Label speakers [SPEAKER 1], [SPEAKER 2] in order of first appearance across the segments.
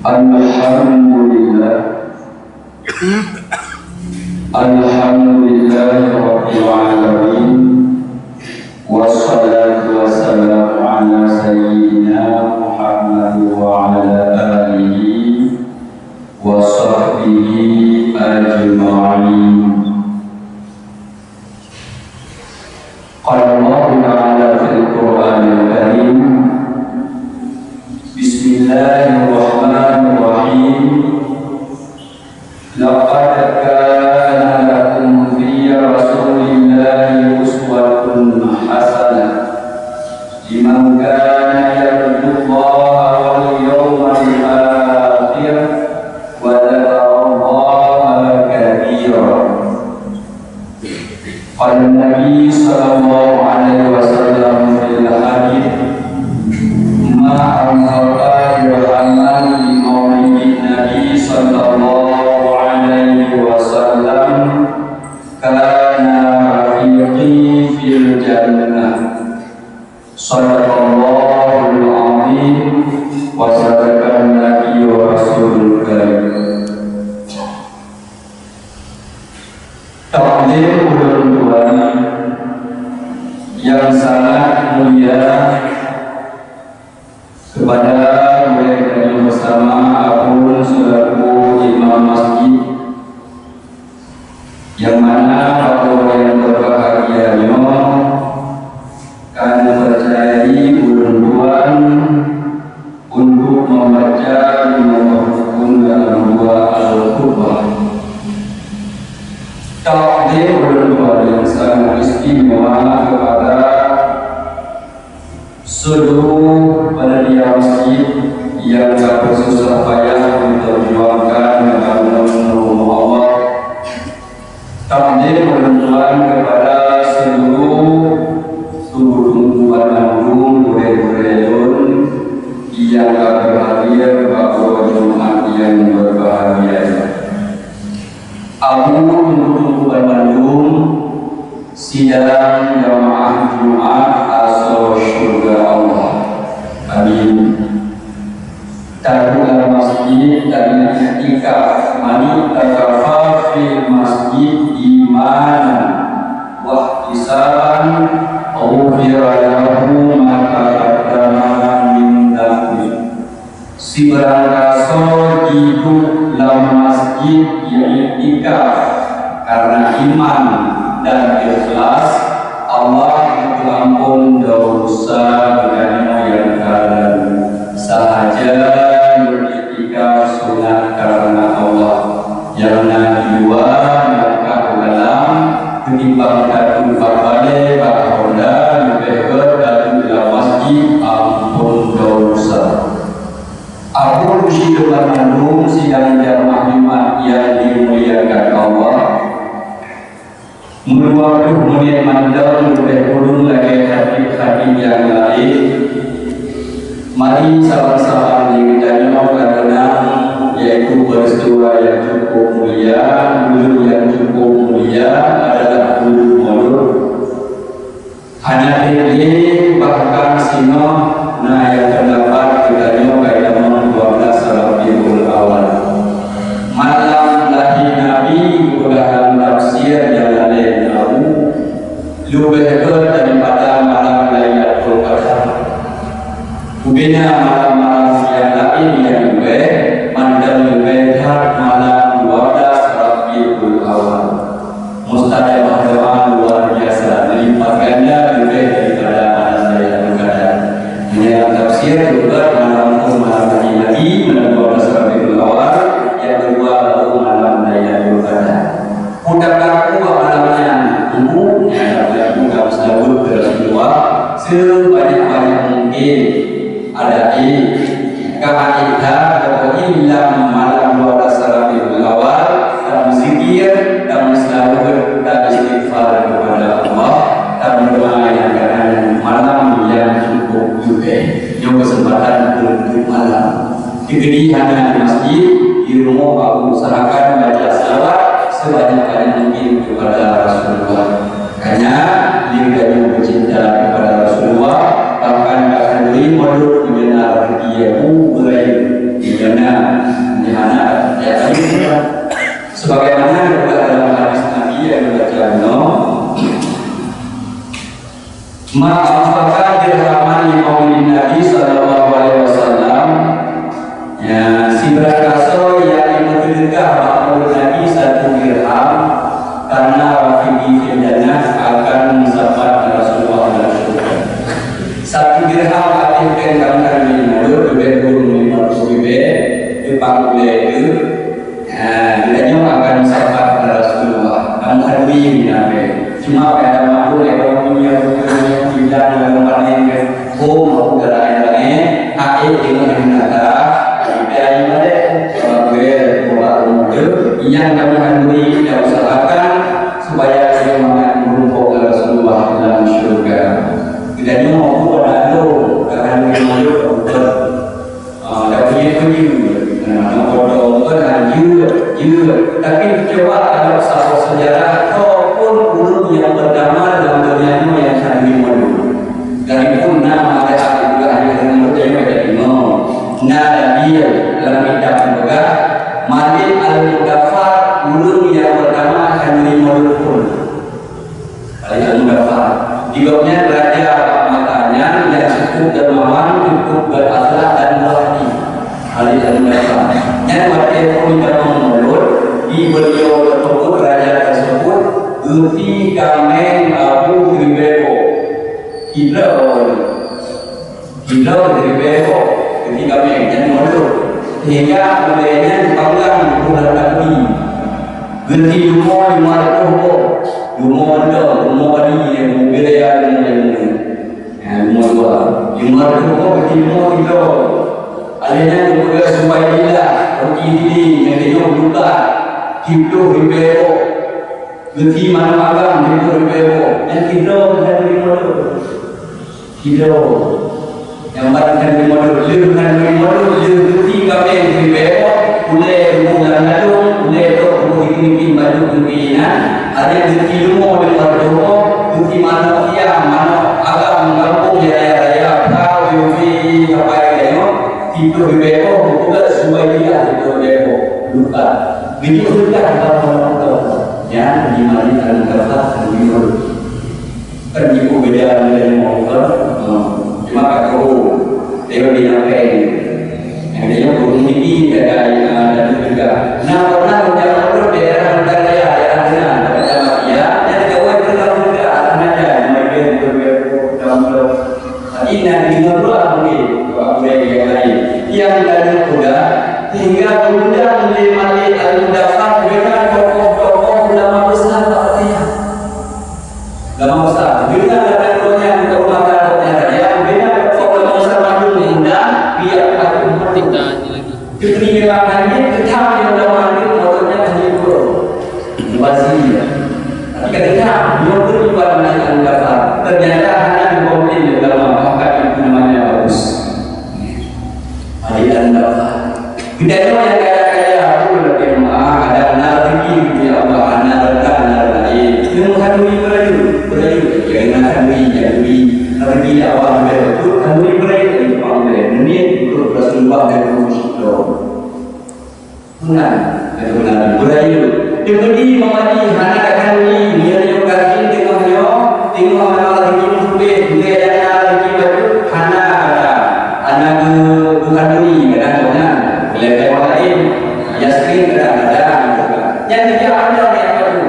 [SPEAKER 1] Alhamdulillah, Rabbil Alamin. Wassalatu wassalamu ala sayyidina Muhammad wa ala alihi wa sahbihi ajma'in. Qala Allah Ta'ala fil Qur'anil Karim, Bismillahirrahmanirrahim. Laqad kana lakum fi Rasulillahi uswatun hasanah liman kana yarjullaha wal yawmal akhir wa dzakarallaha katsiran. Qala Nabi sallallahu alaihi wasallam fil hadits ma anzala rahman li qawli Nabi sallallahu alaihi wasallam kana rafiqi fil jannah. Sadaqallahul azim wa sadaqan nabi wa rasulul karim. Takdir ulul yang sangat mulia kepada mereka yang bersama aku selaku imam masjid, yang mana para yang berbahagianya akan percayai ulun-ulan untuk membaca rukun dalam dua al-khutbah. Takdir ulun-ulan yang sangat istimewa kepada seluruh panitia masjid yang bersusah payah memperjuangkan agama Allah. Takdir ulun-ulan kepada seluruh Bandung, Burayun yang berbahagia, bahwa Jumat yang berbahagia. Aku untuk Bandung sidang jamaah Jumat asal surga Allah. Amin. Taruh masjid dan i'tikaf mani takafa fil masjid imanan wa ihtisaban ghufira lahu ma taqaddama min dhanbi. Si berangkaso hidup dalam masjid i'tikaf karena iman dan ikhlas, Allah itu ampun dosa dengan yang kalian sahaja i'tikaf sunat karena Allah yang dua maka dalam ketimbang datu bakale bakonda lebih datu dalam masjid ampun dosa. Aku bersyukur Bandung sidang jamaah Jumat yang dimuliakan Allah. Meluapkan kemudian mandal lebih kurung lagi hati-hati yang lain. Mari sama-sama dikitanya karena yaitu peristiwa yang cukup mulia, bulu yang cukup mulia adalah bulu mulut. Hanya ini bahkan sino, nah yang terdapat kitanya kaitan 12 Rabiul Awal. Malam lahir Nabi dalam tafsir yang lain tahu lebih daripada malam Lailatul Qadar. Kubina malam-malam yang lain yang lebih mandal lebih malam 12 Rabiul Awal. Mustajabah doa luar biasa, melipat ganda lebih daripada malam Lailatul Qadar. Ini yang tafsir juga malam Nabi malam 12 Rabiul Awal, yang kedua lalu malam Lailatul Qadar. Udahlah malamnya tunggu, ya aku kamu sebut Rasulullah sebanyak-banyak mungkin ada kehadiran atau ilam malam 12 Rabiul Awal dalam zikir, dalam selalu beristighfar kepada Allah, dalam doa yang kanan malam yang cukup juga, yang kesempatan untuk malam. Di hanya masjid di rumah aku usahakan baca salawat sebanyak-banyak mungkin kepada Rasulullah. Hanya diri bercinta kepada Rasulullah, bahkan akan beri menurut mengenal dia mulai Iyana dihana ya tadi sebagaimana juga dalam hadis Nabi yang dibaca ma'afaka dirhaman li qaulin Nabi sallallahu alaihi wasallam ya si berakaso yang mengedekah qaul Nabi satu dirham karena rafiqi fil jannah akan mensabat Rasulullah dalam surga. Satu dirham artikan kami mulut lebih dipanggil itu dia akan mensabat Rasulullah kamu hadui nabi cuma pada makhluk yang punya tidak dalam paling aku gerak-geraknya air dengan nada dari mana sebagai buat mulut yang kamu hadui dan usahakan supaya dia mengumpul Rasulullah dalam syurga. Tidak mau pada itu akan mulut dan tapi coba kalau satu sejarah ataupun ulum yang berdamai dalam dunia ini yang sangat dimadu dari pun nama ada juga hanya dengan berjaya dari nada dia dalam kitab juga Malik al-Mudaffar ulum yang berdamai akan dimadu pun Malik al-Mudaffar jawabnya raja matanya yang cukup dermawan cukup berakhlak dan wahdi Malik al-Mudaffar yang waktu minta mengulut di beliau tersebut raja tersebut uti kamen Abu Ribebo hilau Ribebo ketika mengulut mengulut sehingga mulainya dipanggang bulan Nabi ganti lumur lumur ini yang mobilnya lumur ganti lumur itu alihnya juga supaya tidak berdiri yang dia buka hidup Ribebo ganti mana malam hidup Ribebo yang hidup dan hidup yang barangkan dimodul dengan dimodul ganti kami yang Ribebo boleh bulan lalu boleh tu mungkin baju kempinan ada ganti lumur ganti mana yang mana agam kampung raya tahu yufi apa yang hidup Ribebo juga supaya dia hidup Ribebo luka video luka kalau ya di mana kan kertas video kan ibu beda dengan motor cuma kau dia dinamai yang dia burung ini ada juga nah pernah menjawab daerah raya daerah ya dan kau pernah juga ada mereka Ribebo dalam ini di luar mungkin yang lain yang dari kuda hingga undang di Malik al-Mudaffar dengan tokoh-tokoh ulama besar Fatihah. Ulama besar dengan ada-adanya untuk ulama-ulama yang beda tokoh besar maju diundang biar aku kita lagi. Ketinggalan lagi kita yang ulama itu motornya hanya guru. Masih. Tapi ketika dia berubah Malik al-Mudaffar ternyata hanya dikomplain dalam maka itu namanya bagus. Malik al-Mudaffar budaya yang kaya-kaya aku lebih ada rezeki ya Allah anak lain itu mengandungi berayu jangan mengandungi rezeki awal betul kandungi berayu dari panggil ini untuk Rasulullah dan Rasulullah benar berayu diberi memati anak kandungi dia juga tengok mana rezeki lebih budaya yang rezeki betul anak kandungi kadang-kadang lepas lain ya sering kadang-kadang yang tidak ada yang baru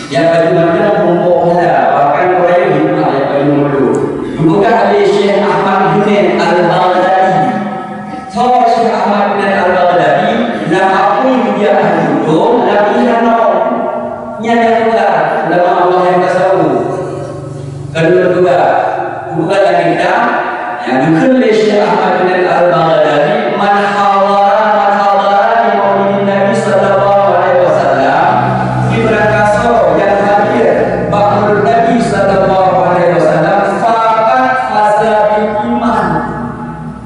[SPEAKER 1] yang baru macam kumpul ada bahkan orang yang baru dulu bukan ada Syekh Ahmad bin Al-Baghdadi Syekh Ahmad bin Al-Baghdadi nama aku dia dulu Nabi Hano yang juga nama Allah yang tasawuf kedua juga bukan yang kita yang dikul Syekh Ahmad bin Al-Baghdadi man hawara di maulid Nabi sallallahu alaihi wasallam di berakaso yang hadir bahwa Nabi sallallahu alaihi wasallam faqat fasa bil iman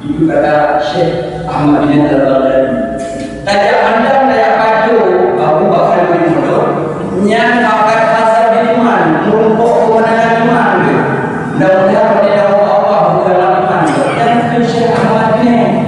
[SPEAKER 1] itu kata Syekh Ahmad bin Al-Baghdadi tajak pandang daya maju Abu Bakar bin Umar yang faqat fasa bil iman merumpuk kemenangan iman mudah-mudahan pada Allah bukan iman yang Syekh Ahmad bin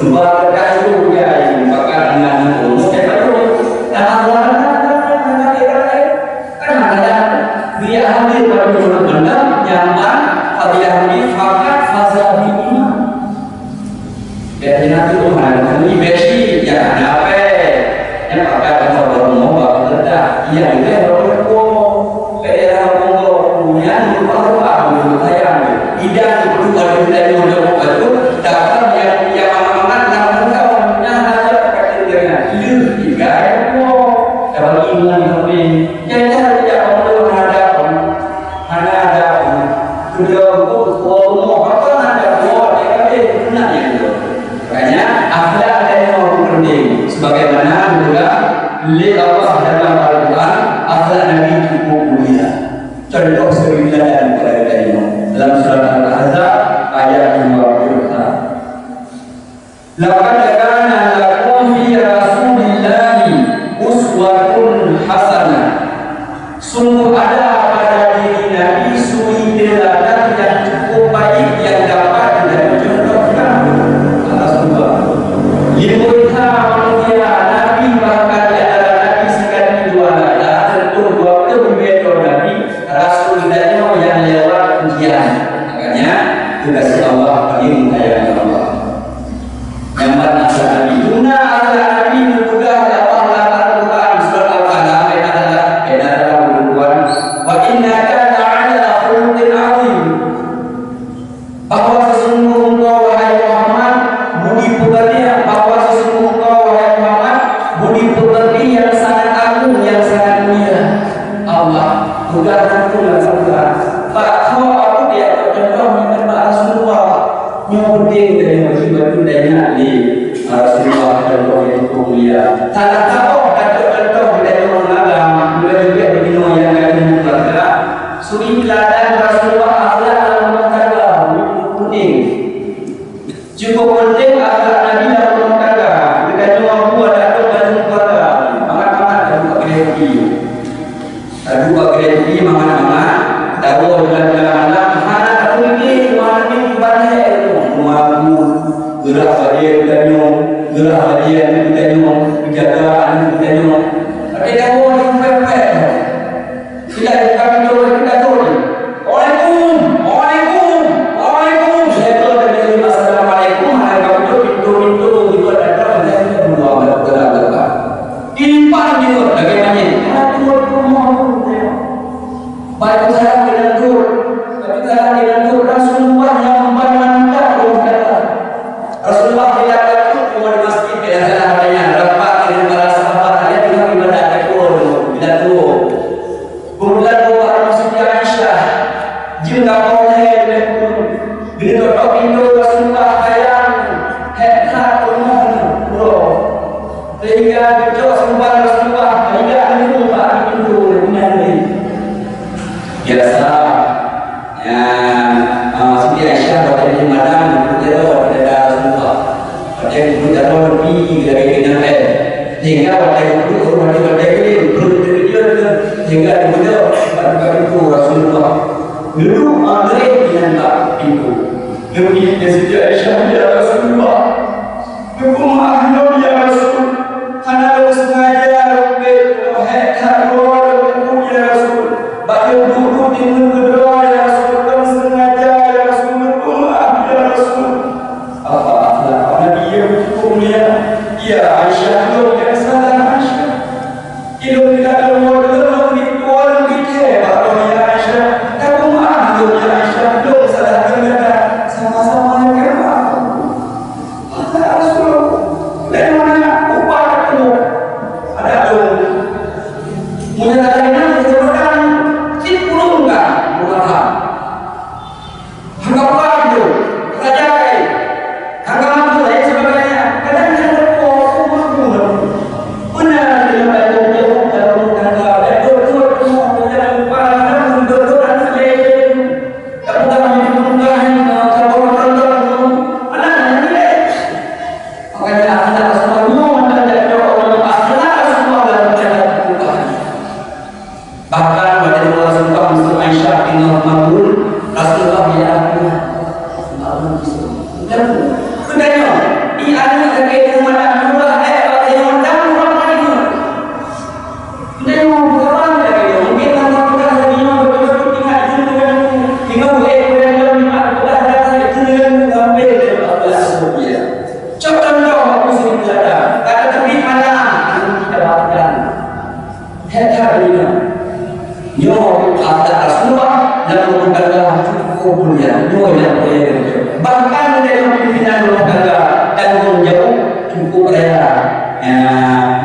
[SPEAKER 1] Dua kayu ya yang bakal dengan umum kayu dan kan ada dia hadir pada mulut benar nyaman dia hadir fakat fasa iman jadi nanti Tuhan ini besi ya apa yang bakal kalau mau bakal ledak iya itu yang berlaku daerah Kongo punya lupa menurut saya tidak perlu ada dari model itu dapat yang sebagaimana juga li Allah dalam Al-Quran akhlak Nabi cukup mulia contoh sebagai dan keadaan dalam surat Al-Ahzab ayat 20 laqad kana lakum fi rasulillahi uswatun hasanah sungguh ada pada diri Nabi suri teladan yang cukup baik yang dapat dari contohkan atas dua limuha manusia Nabi bahkan di antara Nabi sekali dua ada tentu dua itu berbeda Nabi Rasulullah yang lewat ujian makanya tugas Allah bagi menyayangi Allah yang mana Nabi guna ala Nabi juga Allah Al-Quran surat Al-Qalam adalah bukuan wa innaka la'ala khuluqin 'azim bahwa sesungguhnya engkau wahai Muhammad budi pekerti bahwa sesungguhnya engkau wahai Muhammad budi pekerti yang sangat agung yang sangat mulia Allah tugas aku lakukan bahwa aku dia contoh menerima Rasulullah yang penting dari wajib daya di Rasulullah contoh yang mulia tak tahu contoh dari orang agama juga begini yang kami berkata suri teladan Rasulullah akhlak dalam rumah tangga penting cukup penting akhlak Nabi dalam rumah tangga kita cuma buat ada dalam keluarga mangat-mangat dan buka gereja ada buka gereja mangat-mangat tahu dalam mana aku ini ibadah itu muamu gerak badia kita nyong gerak badia kita nyong penjagaan kita nyong tapi kamu yang perfect tidak kami kita turun Waalaikumsalam saya tahu dari Assalamualaikum hai kamu pintu itu ada dan kita berdoa berdoa impan gitu bagaimana hati baik saya dengan tur tapi saya dengan tur Rasulullah yang mempermanfaatkan Rasulullah tidak takut cuma di masjid biasa adanya rapat dengan para sahabat dia juga ibadah takut tidak tuh kemudian keluar masjid Aisyah juga mau saya bila tutup pintu Rasulullah hayang hektar rumah bro sehingga kecil Rasulullah hingga ada rumah pintu punya ini biasa ya Siti Aisyah pada di mana kita ada Rasulullah pada itu jatuh lebih dari kita hingga pada itu rumah di pada ini hingga di mana pada itu Rasulullah dulu Andre dengan pintu lebih dari Siti Aisyah ya Rasulullah hukum ahlu ya Rasul karena sengaja hektar ya Rasul bagi dulu di negara ya Rasul dan sengaja ya Rasul maaf ya Rasul apa Nabi yang mulia ya Aisyah lo yang salah Aisyah itu tidak ada modal itu orang kita baru ya Aisyah kamu maaf lo ya Aisyah lo salah negara sama-sama yang maaf ya Rasul dari mana upah kamu ada dong menyatakan Rasulullah ya kuliah, dua yang kuliah. Bahkan dalam pimpinan rumah tangga tanggung jawab cukup rela.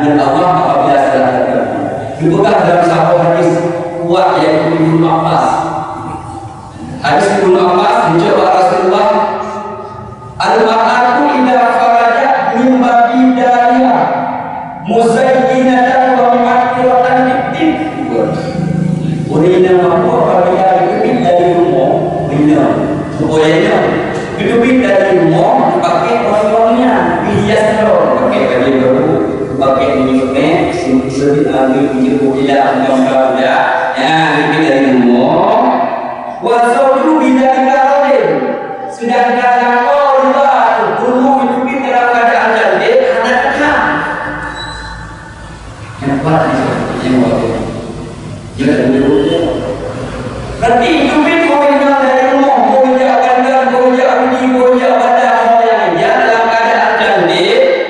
[SPEAKER 1] Dan Allah apabila salah terjadi. Dibuka dalam satu hadis kuat yaitu Ibnu Abbas. Hadis Ibnu Abbas dijawab Rasulullah, al-mar'atu idza kharajat min babidaya muzayyinatan wa mu'attiratan bid-din. Urina mampu apabila hidup dari rumah, urina supaya hidup dari rumah pakai wangi-wangian, hiasnya pakai baju baru, pakai minyak, lebih ambil minyak tidak enggak ya, hidup dari rumah. Wasauju bidalika rasul, sedangkan Allah guru hidup dalam keadaan janda anak-anak. Kenapa yang waktu? Jika menyebutnya berarti hidupin koinnya dari rumah, koinnya bandar, koinnya abdi, koinnya bandar, koinnya dalam keadaan janda.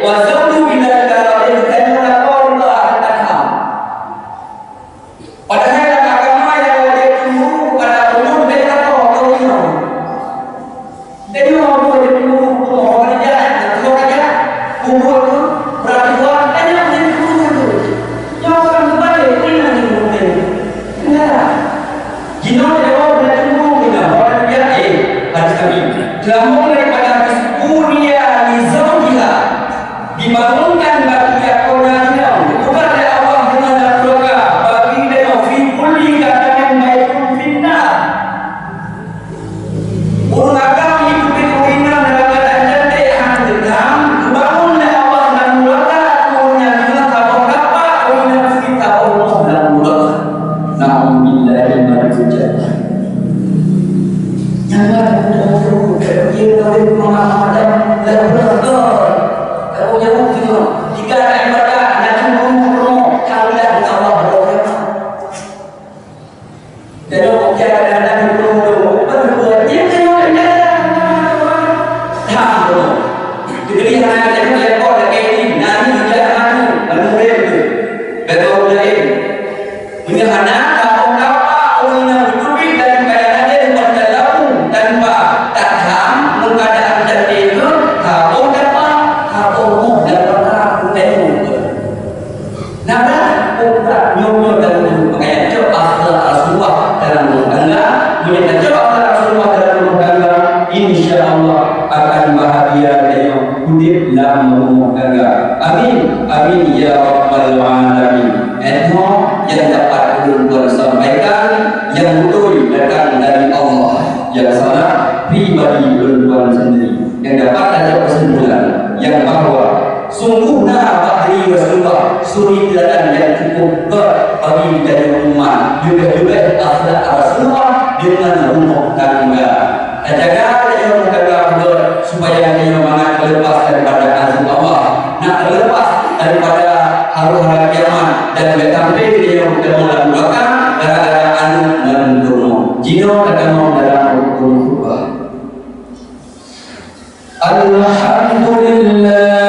[SPEAKER 1] Wasauju bidalika rasul, sedangkan Allah anak-anak. Padahal agama yang wajib dulu pada umum mereka koinnya. Jadi orang boleh dulu orang jalan, kalau kerja kumpul tu berarti buat banyak yang kumpul tu. Yang orang berbalik punya yang kumpul. Kenapa? Jino dia orang berarti kumpul kita orang dia hadis kami. Selama daripada hadis kuria lizamjiha dibangunkan bagi akonanya bukan oleh Allah dengan surga bagi dia fi kulli kadamin baikun finnar. Urang agama hidup di ruina dalam keadaan janda yang dendam, dibangunlah Allah dan mulakan umurnya dengan tabung kapal, umurnya kita Allah dan mulakan. Na'udzubillahi minal jannah. Yang ada untuk dia dari Muhammad dan berdoa. Kalau jauh itu jika ada ibadah dan umur kalian Allah berdoa. Dan orang ada di rumah berdoa dia jadi yang ada di lekor ini nanti jangan menurut itu betul lain menyahana kaum apa orang hidup dan keadaan dia berjalan tanpa tahan keadaan jadi itu kaum apa kaum dan orang itu nada orang nyonya dalam makanya coba akhlak Rasulullah dalam rumah tangga menyatakan coba akhlak Rasulullah dalam rumah tangga insyaallah akan bahagia dengan hidup dalam rumah tangga. Amin, amin ya rabbal alamin. Itu yang dapat ulun sampaikan yang betul datang dari Allah, yang salah pribadi ulun sendiri. Yang dapat ada kesimpulan yang bahwa sungguhnya bahri Rasulullah suri teladan yang cukup bagi dari umat juga akhlak Rasulullah dengan rumah tangga. Jaga rumah tangga supaya dia semangat lepas daripada azab Allah, nak lepas daripada haru-hara kiamat dan bertampil dia bertemu belakang gara-gara anu menurun. Jino datang dalam rukun khutbah. Alhamdulillah.